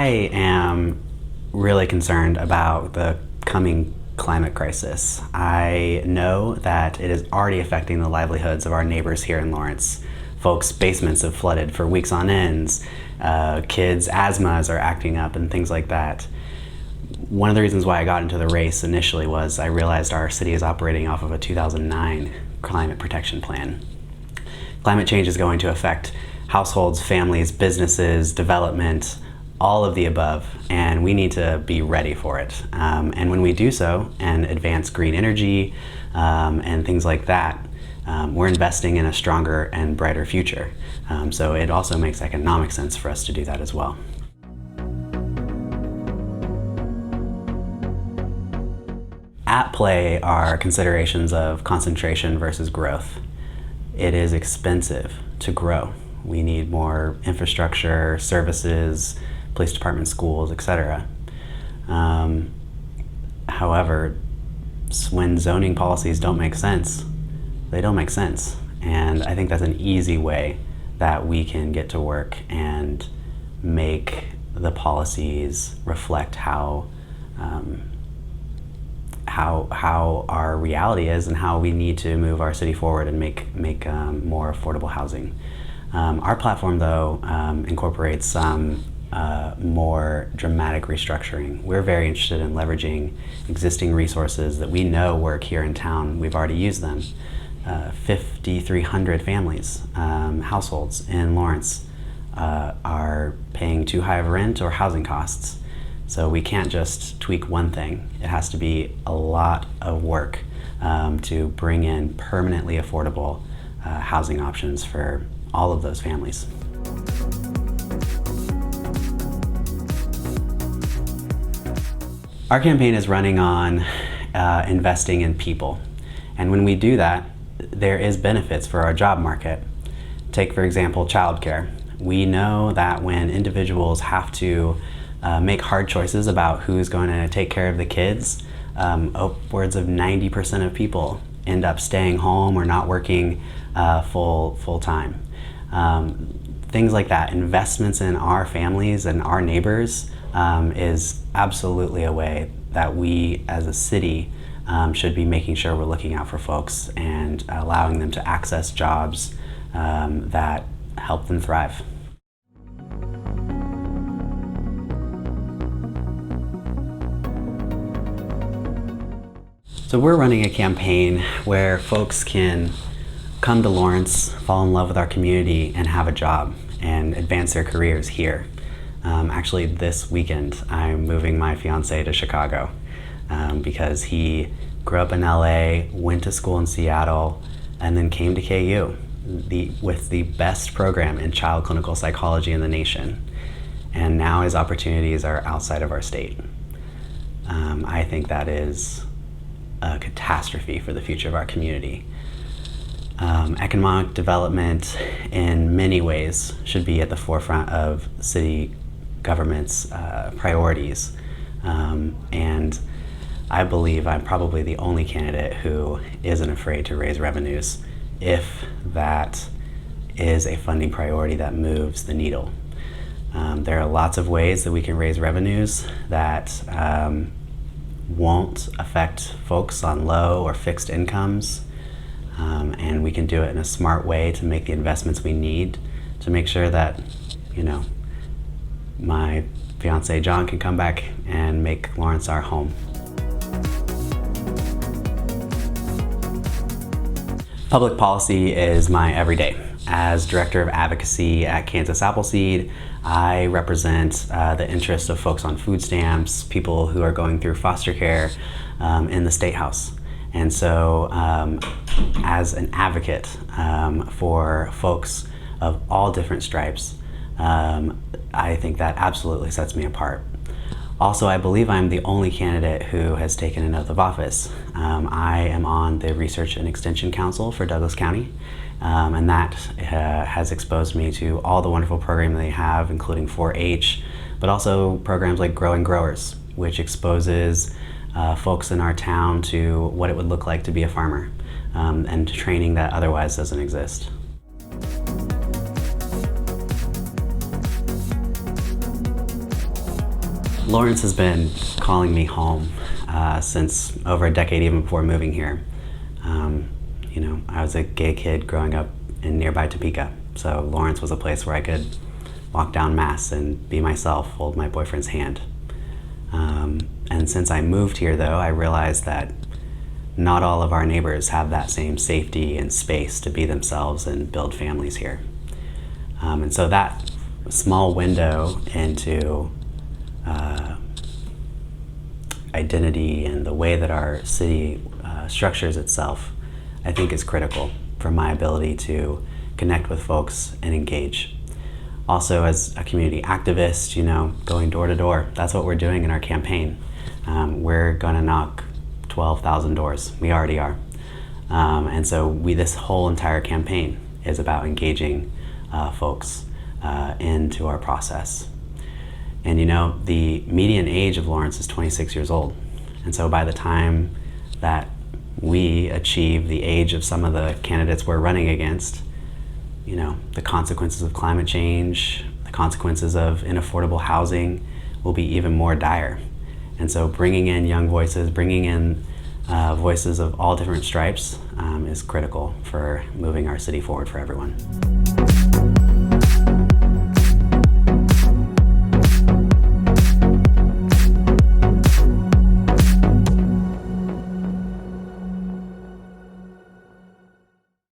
I am really concerned about the coming climate crisis. I know that it is already affecting the livelihoods of our neighbors here in Lawrence. Folks' basements have flooded for weeks on ends. Kids' asthmas are acting up and things like that. One of the reasons why I got into the race initially was I realized our city is operating off of a 2009 climate protection plan. Climate change is going to affect households, families, businesses, development, all of the above, and we need to be ready for it. And when we do so and advance green energy and things like that, we're investing in a stronger and brighter future. So it also makes economic sense for us to do that as well. At play are considerations of concentration versus growth. It is expensive to grow. We need more infrastructure, services, police department, schools, etc. However, when zoning policies don't make sense, they don't make sense. And I think that's an easy way that we can get to work and make the policies reflect how our reality is and how we need to move our city forward and make more affordable housing. Our platform, though, incorporates some more dramatic restructuring. We're very interested in leveraging existing resources that we know work here in town. We've already used them. 5,300 families, households in Lawrence are paying too high of rent or housing costs. So we can't just tweak one thing. It has to be a lot of work to bring in permanently affordable housing options for all of those families. Our campaign is running on investing in people. And when we do that, there is benefits for our job market. Take, for example, childcare. We know that when individuals have to make hard choices about who's going to take care of the kids, upwards of 90% of people end up staying home or not working full time. Things like that, investments in our families and our neighbors is absolutely a way that we as a city should be making sure we're looking out for folks and allowing them to access jobs that help them thrive. So we're running a campaign where folks can come to Lawrence, fall in love with our community, and have a job and advance their careers here. Actually, this weekend, I'm moving my fiance to Chicago because he grew up in LA, went to school in Seattle, and then came to KU with the best program in child clinical psychology in the nation. And now his opportunities are outside of our state. I think that is a catastrophe for the future of our community. Economic development in many ways should be at the forefront of city government's priorities. And I believe I'm probably the only candidate who isn't afraid to raise revenues if that is a funding priority that moves the needle. There are lots of ways that we can raise revenues that won't affect folks on low or fixed incomes. And we can do it in a smart way to make the investments we need to make sure that, my fiance John can come back and make Lawrence our home. Public policy is my everyday. As Director of Advocacy at Kansas Appleseed, I represent the interests of folks on food stamps, people who are going through foster care in the State House. And so as an advocate for folks of all different stripes, I think that absolutely sets me apart. Also, I believe I'm the only candidate who has taken an oath of office. I am on the Research and Extension Council for Douglas County, and that has exposed me to all the wonderful programs they have, including 4-H, but also programs like Growing Growers, which exposes folks in our town to what it would look like to be a farmer, and training that otherwise doesn't exist. Lawrence has been calling me home since over a decade, even before moving here. I was a gay kid growing up in nearby Topeka, so Lawrence was a place where I could walk down Mass and be myself, hold my boyfriend's hand. And since I moved here, though, I realized that not all of our neighbors have that same safety and space to be themselves and build families here. And so that small window into identity and the way that our city structures itself, I think is critical for my ability to connect with folks and engage. Also, as a community activist, going door to door, that's what we're doing in our campaign. We're gonna knock 12,000 doors. We already are. And so this whole entire campaign is about engaging folks into our process. And the median age of Lawrence is 26 years old. And so by the time that we achieve the age of some of the candidates we're running against, the consequences of climate change, the consequences of inaffordable housing will be even more dire. And so bringing in young voices, bringing in voices of all different stripes is critical for moving our city forward for everyone.